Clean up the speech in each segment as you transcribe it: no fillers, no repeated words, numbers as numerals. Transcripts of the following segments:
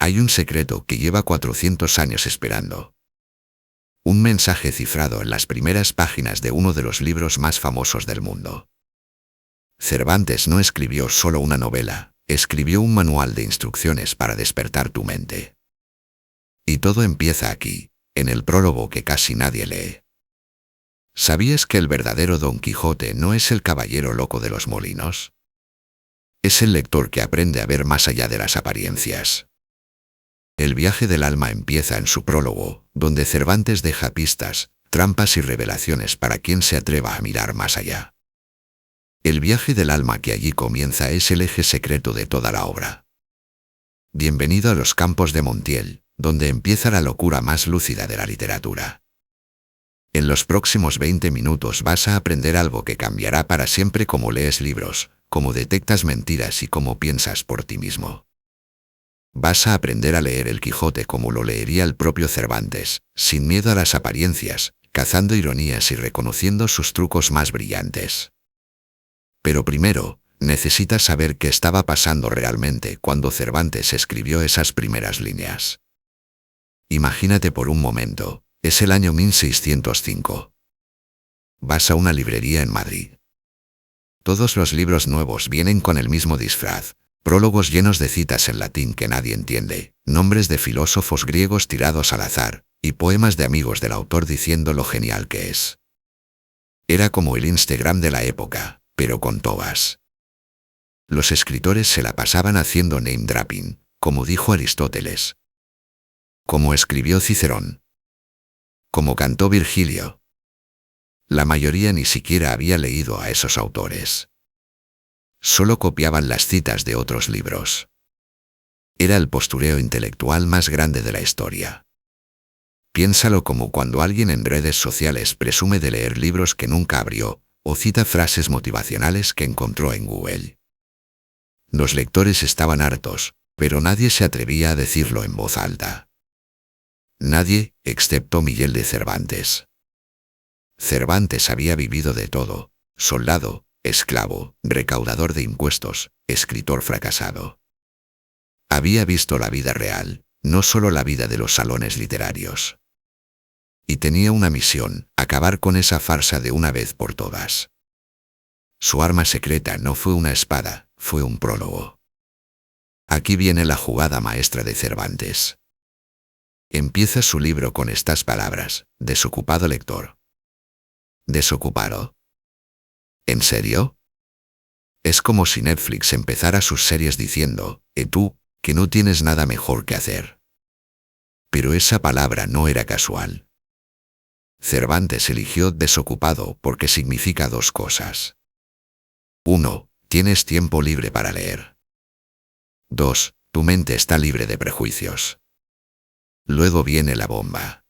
Hay un secreto que lleva 400 años esperando. Un mensaje cifrado en las primeras páginas de uno de los libros más famosos del mundo. Cervantes no escribió solo una novela, escribió un manual de instrucciones para despertar tu mente. Y todo empieza aquí, en el prólogo que casi nadie lee. ¿Sabías que el verdadero Don Quijote no es el caballero loco de los molinos? Es el lector que aprende a ver más allá de las apariencias. El viaje del alma empieza en su prólogo, donde Cervantes deja pistas, trampas y revelaciones para quien se atreva a mirar más allá. El viaje del alma que allí comienza es el eje secreto de toda la obra. Bienvenido a los campos de Montiel, donde empieza la locura más lúcida de la literatura. En los próximos 20 minutos vas a aprender algo que cambiará para siempre cómo lees libros, cómo detectas mentiras y cómo piensas por ti mismo. Vas a aprender a leer el Quijote como lo leería el propio Cervantes, sin miedo a las apariencias, cazando ironías y reconociendo sus trucos más brillantes. Pero primero, necesitas saber qué estaba pasando realmente cuando Cervantes escribió esas primeras líneas. Imagínate por un momento, es el año 1605. Vas a una librería en Madrid. Todos los libros nuevos vienen con el mismo disfraz. Prólogos llenos de citas en latín que nadie entiende, nombres de filósofos griegos tirados al azar, y poemas de amigos del autor diciendo lo genial que es. Era como el Instagram de la época, pero con togas. Los escritores se la pasaban haciendo name dropping, como dijo Aristóteles. Como escribió Cicerón. Como cantó Virgilio. La mayoría ni siquiera había leído a esos autores. Solo copiaban las citas de otros libros. Era el postureo intelectual más grande de la historia. Piénsalo como cuando alguien en redes sociales presume de leer libros que nunca abrió, o cita frases motivacionales que encontró en Google. Los lectores estaban hartos, pero nadie se atrevía a decirlo en voz alta. Nadie, excepto Miguel de Cervantes. Cervantes había vivido de todo: soldado, esclavo, recaudador de impuestos, escritor fracasado. Había visto la vida real, no solo la vida de los salones literarios. Y tenía una misión: acabar con esa farsa de una vez por todas. Su arma secreta no fue una espada, fue un prólogo. Aquí viene la jugada maestra de Cervantes. Empieza su libro con estas palabras: desocupado lector. ¿Desocupado? ¿En serio? Es como si Netflix empezara sus series diciendo, tú, que no tienes nada mejor que hacer. Pero esa palabra no era casual. Cervantes eligió desocupado porque significa dos cosas. 1. Tienes tiempo libre para leer. 2. Tu mente está libre de prejuicios. Luego viene la bomba.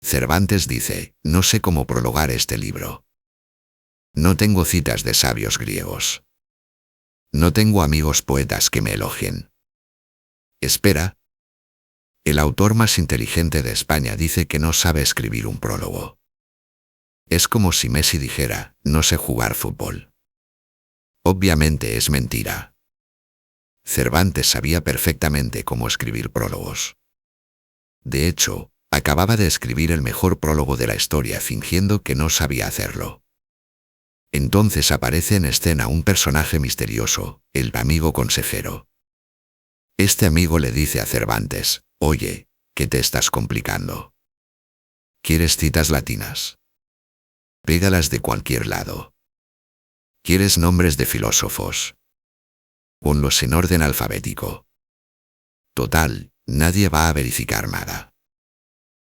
Cervantes dice, no sé cómo prologar este libro. No tengo citas de sabios griegos. No tengo amigos poetas que me elogien. Espera. El autor más inteligente de España dice que no sabe escribir un prólogo. Es como si Messi dijera, no sé jugar fútbol. Obviamente es mentira. Cervantes sabía perfectamente cómo escribir prólogos. De hecho, acababa de escribir el mejor prólogo de la historia fingiendo que no sabía hacerlo. Entonces aparece en escena un personaje misterioso, el amigo consejero. Este amigo le dice a Cervantes, oye, ¿qué te estás complicando? ¿Quieres citas latinas? Pégalas de cualquier lado. ¿Quieres nombres de filósofos? Ponlos en orden alfabético. Total, nadie va a verificar nada.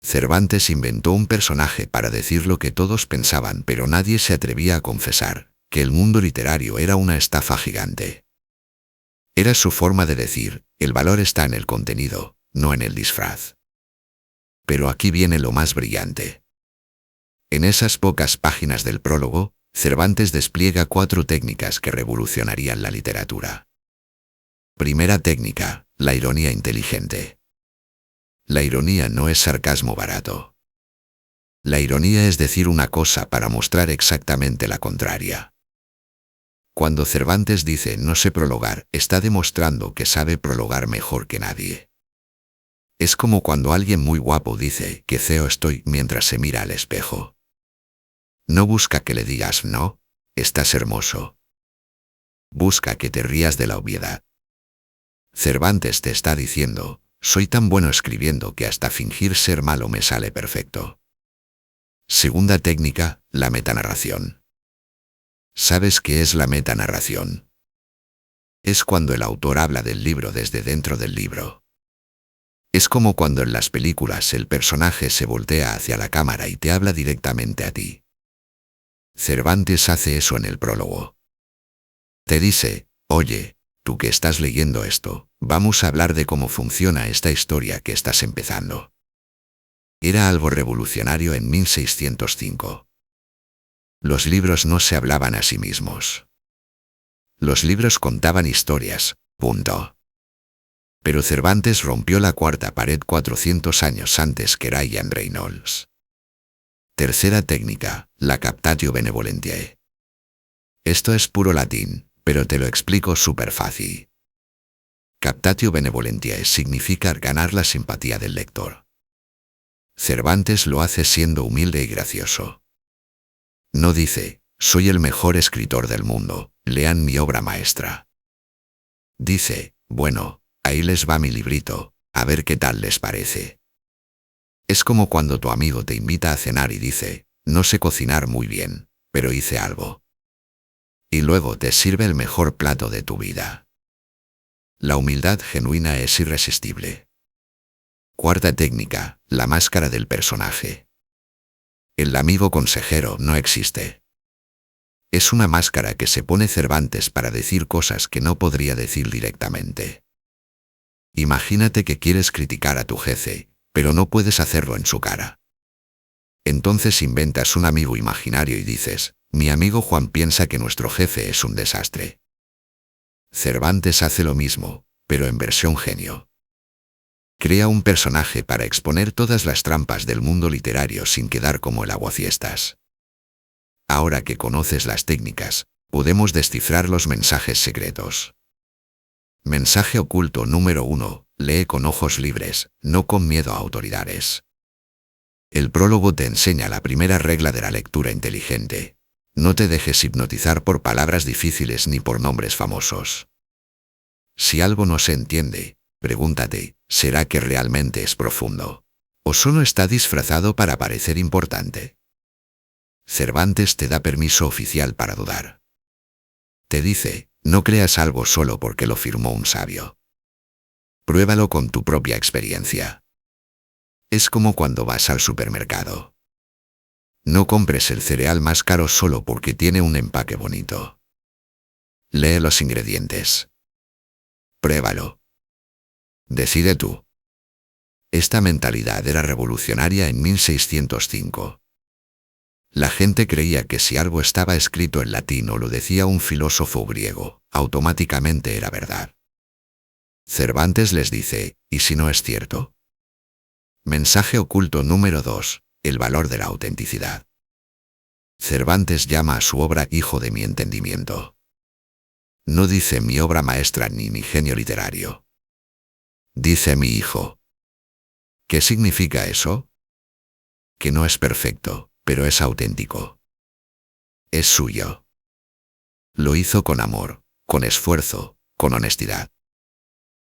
Cervantes inventó un personaje para decir lo que todos pensaban, pero nadie se atrevía a confesar, que el mundo literario era una estafa gigante. Era su forma de decir, el valor está en el contenido, no en el disfraz. Pero aquí viene lo más brillante. En esas pocas páginas del prólogo, Cervantes despliega 4 técnicas que revolucionarían la literatura. Primera técnica, la ironía inteligente. La ironía no es sarcasmo barato. La ironía es decir una cosa para mostrar exactamente la contraria. Cuando Cervantes dice no sé prologar, está demostrando que sabe prologar mejor que nadie. Es como cuando alguien muy guapo dice que feo estoy mientras se mira al espejo. No busca que le digas no, estás hermoso. Busca que te rías de la obviedad. Cervantes te está diciendo, soy tan bueno escribiendo que hasta fingir ser malo me sale perfecto. Segunda técnica, la metanarración. ¿Sabes qué es la metanarración? Es cuando el autor habla del libro desde dentro del libro. Es como cuando en las películas el personaje se voltea hacia la cámara y te habla directamente a ti. Cervantes hace eso en el prólogo. Te dice, oye, tú que estás leyendo esto, vamos a hablar de cómo funciona esta historia que estás empezando. Era algo revolucionario en 1605. Los libros no se hablaban a sí mismos. Los libros contaban historias, punto. Pero Cervantes rompió la cuarta pared 400 años antes que Ryan Reynolds. Tercera técnica, la captatio benevolentiae. Esto es puro latín, pero te lo explico súper fácil. Captatio benevolentiae significa ganar la simpatía del lector. Cervantes lo hace siendo humilde y gracioso. No dice, soy el mejor escritor del mundo, lean mi obra maestra. Dice, bueno, ahí les va mi librito, a ver qué tal les parece. Es como cuando tu amigo te invita a cenar y dice, no sé cocinar muy bien, pero hice algo. Y luego te sirve el mejor plato de tu vida. La humildad genuina es irresistible. Cuarta técnica, la máscara del personaje. El amigo consejero no existe. Es una máscara que se pone Cervantes para decir cosas que no podría decir directamente. Imagínate que quieres criticar a tu jefe, pero no puedes hacerlo en su cara. Entonces inventas un amigo imaginario y dices, mi amigo Juan piensa que nuestro jefe es un desastre. Cervantes hace lo mismo, pero en versión genio. Crea un personaje para exponer todas las trampas del mundo literario sin quedar como el aguafiestas. Ahora que conoces las técnicas, podemos descifrar los mensajes secretos. Mensaje oculto número 1. Lee con ojos libres, no con miedo a autoridades. El prólogo te enseña la primera regla de la lectura inteligente. No te dejes hipnotizar por palabras difíciles ni por nombres famosos. Si algo no se entiende, pregúntate, ¿será que realmente es profundo? ¿O solo está disfrazado para parecer importante? Cervantes te da permiso oficial para dudar. Te dice, no creas algo solo porque lo firmó un sabio. Pruébalo con tu propia experiencia. Es como cuando vas al supermercado. No compres el cereal más caro solo porque tiene un empaque bonito. Lee los ingredientes. Pruébalo. Decide tú. Esta mentalidad era revolucionaria en 1605. La gente creía que si algo estaba escrito en latín o lo decía un filósofo griego, automáticamente era verdad. Cervantes les dice, ¿y si no es cierto? Mensaje oculto número 2. El valor de la autenticidad. Cervantes llama a su obra hijo de mi entendimiento. No dice mi obra maestra ni mi genio literario. Dice mi hijo. ¿Qué significa eso? Que no es perfecto, pero es auténtico. Es suyo. Lo hizo con amor, con esfuerzo, con honestidad.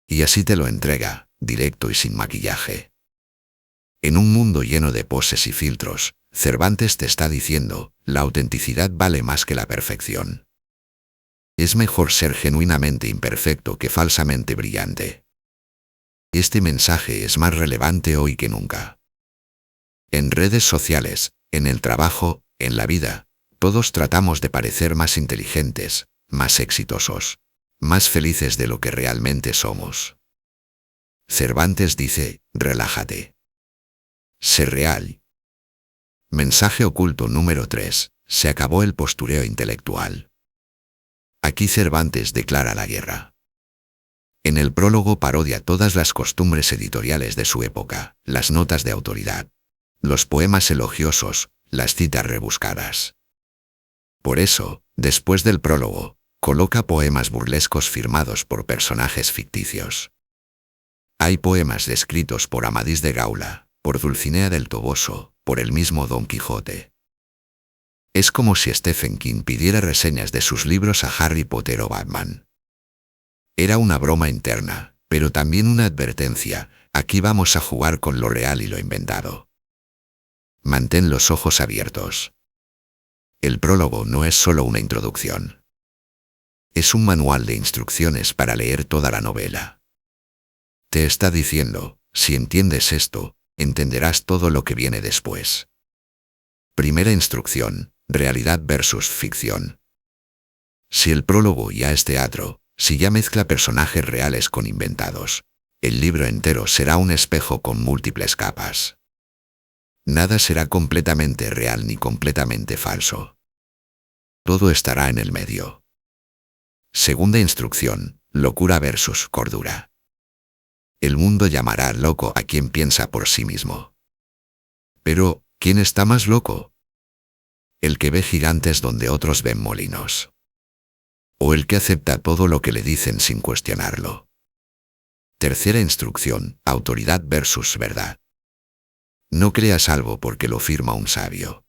Y así te lo entrega, directo y sin maquillaje. En un mundo lleno de poses y filtros, Cervantes te está diciendo, la autenticidad vale más que la perfección. Es mejor ser genuinamente imperfecto que falsamente brillante. Este mensaje es más relevante hoy que nunca. En redes sociales, en el trabajo, en la vida, todos tratamos de parecer más inteligentes, más exitosos, más felices de lo que realmente somos. Cervantes dice, relájate. Sé real. Mensaje oculto número 3. Se acabó el postureo intelectual. Aquí Cervantes declara la guerra. En el prólogo parodia todas las costumbres editoriales de su época, las notas de autoridad, los poemas elogiosos, las citas rebuscadas. Por eso, después del prólogo, Coloca poemas burlescos firmados por personajes ficticios. Hay poemas escritos por Amadís de Gaula, por Dulcinea del Toboso, por el mismo Don Quijote. Es como si Stephen King pidiera reseñas de sus libros a Harry Potter o Batman. Era una broma interna, pero también una advertencia: aquí vamos a jugar con lo real y lo inventado. Mantén los ojos abiertos. El prólogo no es solo una introducción. Es un manual de instrucciones para leer toda la novela. Te está diciendo: si entiendes esto, entenderás todo lo que viene después. Primera instrucción: realidad versus ficción. Si el prólogo ya es teatro, si ya mezcla personajes reales con inventados, el libro entero será un espejo con múltiples capas. Nada será completamente real ni completamente falso. Todo estará en el medio. Segunda instrucción: locura versus cordura. El mundo llamará loco a quien piensa por sí mismo. Pero, ¿quién está más loco? ¿El que ve gigantes donde otros ven molinos? ¿O el que acepta todo lo que le dicen sin cuestionarlo? Tercera instrucción: autoridad versus verdad. No creas algo porque lo firma un sabio.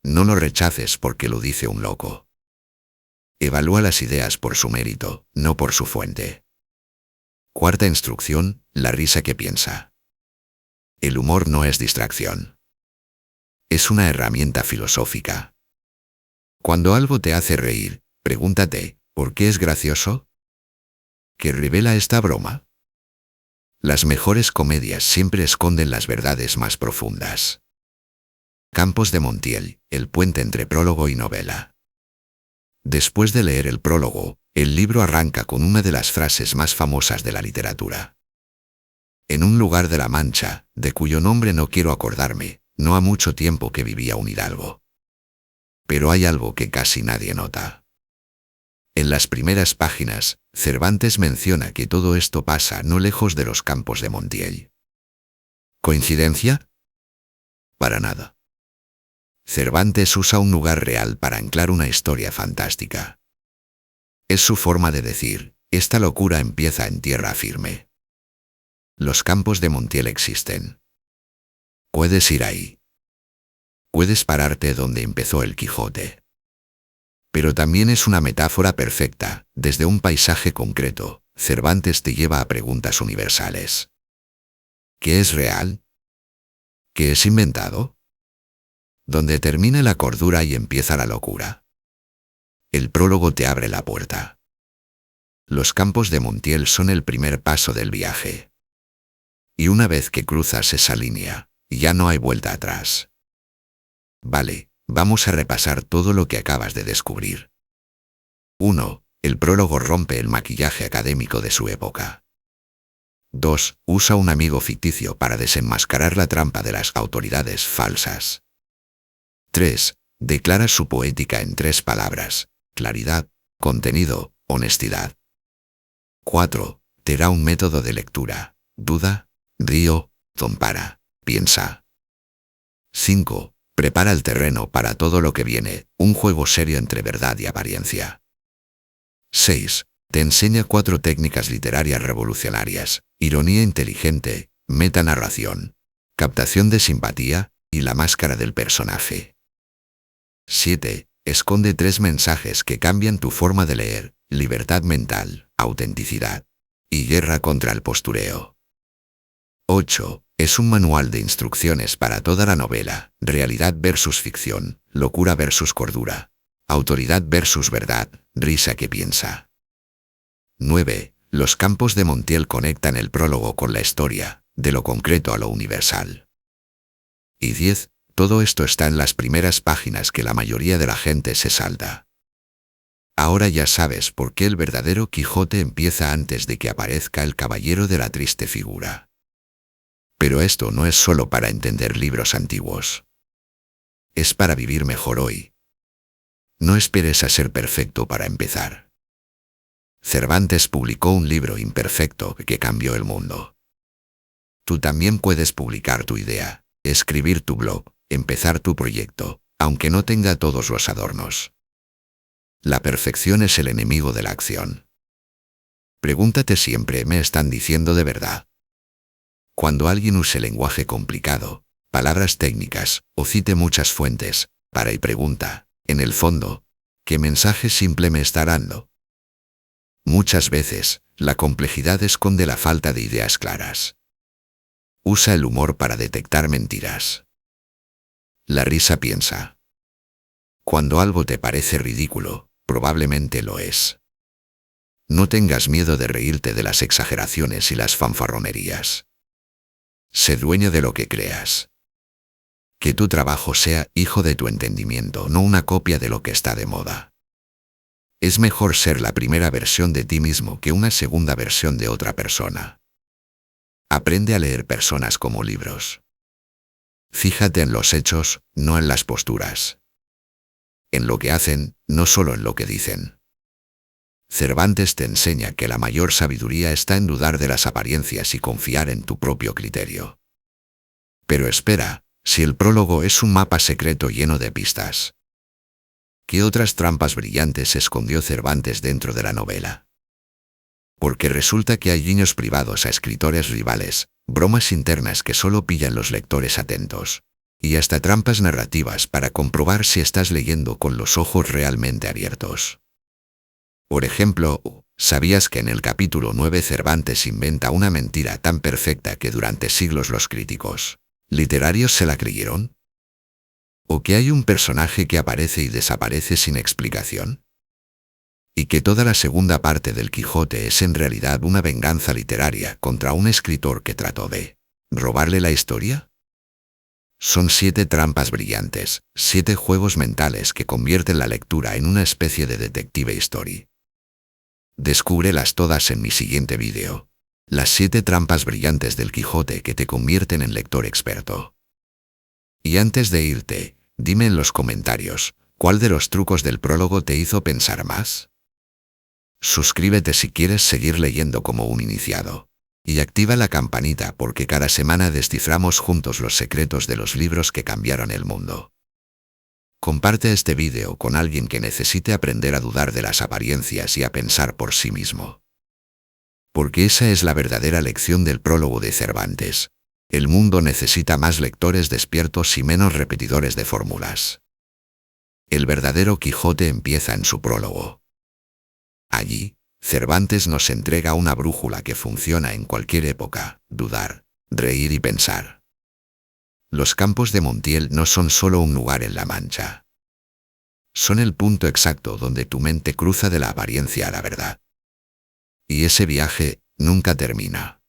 No lo rechaces porque lo dice un loco. Evalúa las ideas por su mérito, no por su fuente. Cuarta instrucción: la risa que piensa. El humor no es distracción. Es una herramienta filosófica. Cuando algo te hace reír, pregúntate: ¿por qué es gracioso? ¿Qué revela esta broma? Las mejores comedias siempre esconden las verdades más profundas. Campos de Montiel, el puente entre prólogo y novela. Después de leer el prólogo, el libro arranca con una de las frases más famosas de la literatura. En un lugar de la Mancha, de cuyo nombre no quiero acordarme, no ha mucho tiempo que vivía un hidalgo. Pero hay algo que casi nadie nota. En las primeras páginas, Cervantes menciona que todo esto pasa no lejos de los Campos de Montiel. ¿Coincidencia? Para nada. Cervantes usa un lugar real para anclar una historia fantástica. Es su forma de decir: esta locura empieza en tierra firme. Los Campos de Montiel existen. Puedes ir ahí. Puedes pararte donde empezó el Quijote. Pero también es una metáfora perfecta: desde un paisaje concreto, Cervantes te lleva a preguntas universales. ¿Qué es real? ¿Qué es inventado? ¿Dónde termina la cordura y empieza la locura? El prólogo te abre la puerta. Los Campos de Montiel son el primer paso del viaje. Y una vez que cruzas esa línea, ya no hay vuelta atrás. Vale, vamos a repasar todo lo que acabas de descubrir. 1. El prólogo rompe el maquillaje académico de su época. 2. Usa un amigo ficticio para desenmascarar la trampa de las autoridades falsas. 3. Declara su poética en 3 palabras: claridad, contenido, honestidad. 4. Te da un método de lectura: duda, río, compara, piensa. 5. Prepara el terreno para todo lo que viene: un juego serio entre verdad y apariencia. 6. Te enseña 4 técnicas literarias revolucionarias: ironía inteligente, metanarración, captación de simpatía y la máscara del personaje. 7. Esconde 3 mensajes que cambian tu forma de leer: libertad mental, autenticidad y guerra contra el postureo. 8. Es un manual de instrucciones para toda la novela: realidad versus ficción, locura versus cordura, autoridad versus verdad, risa que piensa. 9. Los Campos de Montiel conectan el prólogo con la historia, de lo concreto a lo universal. Y 10. Todo esto está en las primeras páginas que la mayoría de la gente se salta. Ahora ya sabes por qué el verdadero Quijote empieza antes de que aparezca el caballero de la triste figura. Pero esto no es solo para entender libros antiguos. Es para vivir mejor hoy. No esperes a ser perfecto para empezar. Cervantes publicó un libro imperfecto que cambió el mundo. Tú también puedes publicar tu idea, escribir tu blog, empezar tu proyecto, aunque no tenga todos los adornos. La perfección es el enemigo de la acción. Pregúntate siempre, ¿me están diciendo de verdad? Cuando alguien use lenguaje complicado, palabras técnicas, o cite muchas fuentes, para y pregunta, en el fondo, ¿qué mensaje simple me está dando? Muchas veces, la complejidad esconde la falta de ideas claras. Usa el humor para detectar mentiras. La risa piensa. Cuando algo te parece ridículo, probablemente lo es. No tengas miedo de reírte de las exageraciones y las fanfarronerías. Sé dueño de lo que creas. Que tu trabajo sea hijo de tu entendimiento, no una copia de lo que está de moda. Es mejor ser la primera versión de ti mismo que una segunda versión de otra persona. Aprende a leer personas como libros. Fíjate en los hechos, no en las posturas. En lo que hacen, no solo en lo que dicen. Cervantes te enseña que la mayor sabiduría está en dudar de las apariencias y confiar en tu propio criterio. Pero espera, si el prólogo es un mapa secreto lleno de pistas. ¿Qué otras trampas brillantes escondió Cervantes dentro de la novela? Porque resulta que hay guiños privados a escritores rivales, bromas internas que solo pillan los lectores atentos, y hasta trampas narrativas para comprobar si estás leyendo con los ojos realmente abiertos. Por ejemplo, ¿sabías que en el capítulo 9 Cervantes inventa una mentira tan perfecta que durante siglos los críticos literarios se la creyeron? ¿O que hay un personaje que aparece y desaparece sin explicación? ¿Y que toda la segunda parte del Quijote es en realidad una venganza literaria contra un escritor que trató de robarle la historia? Son 7 trampas brillantes, 7 juegos mentales que convierten la lectura en una especie de detective story. Descúbrelas todas en mi siguiente vídeo. Las 7 trampas brillantes del Quijote que te convierten en lector experto. Y antes de irte, dime en los comentarios, ¿cuál de los trucos del prólogo te hizo pensar más? Suscríbete si quieres seguir leyendo como un iniciado. Y activa la campanita porque cada semana desciframos juntos los secretos de los libros que cambiaron el mundo. Comparte este vídeo con alguien que necesite aprender a dudar de las apariencias y a pensar por sí mismo. Porque esa es la verdadera lección del prólogo de Cervantes. El mundo necesita más lectores despiertos y menos repetidores de fórmulas. El verdadero Quijote empieza en su prólogo. Allí, Cervantes nos entrega una brújula que funciona en cualquier época: dudar, reír y pensar. Los campos de Montiel no son solo un lugar en la Mancha. Son el punto exacto donde tu mente cruza de la apariencia a la verdad. Y ese viaje nunca termina.